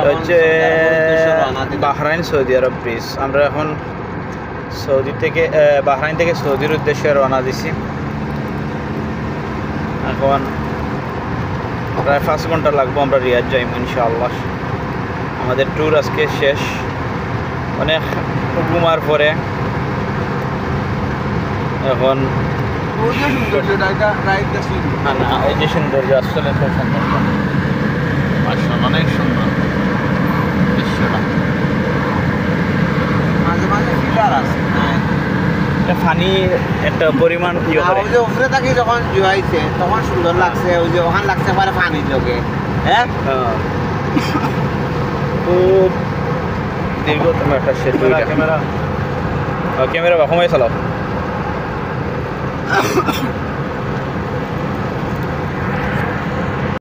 হচ্ছে Bahrain Saudi আরব bridge. আমরা এখন সৌদি থেকে বাহরাইন থেকে সৌদির উদ্দেশ্যে রওনা দিছি। এখন প্রায় 5 ঘন্টা লাগবো, আমরা রিয়াদ যাইব ইনশাআল্লাহ। আমাদের ট্যুর আজকে শেষ, অনেক ঘুমার পরে এখন এই যে সৌন্দর্য আসলে খুব সুন্দর, অনেক সুন্দর দৃশ্যটা। মাঝে মাঝে ফিলার আছে পানি একটা পরিমাণ ইয়ে করে। ওই যে উপরে থাকি যখন জুয়াইছে তখন সুন্দর লাগছে, ওই যে ওখানে লাগছে পারে পানির লোকে। হ্যাঁ খুব দীর্ঘতম একটা সেতু। ক্যামেরা বা সময় চালাও।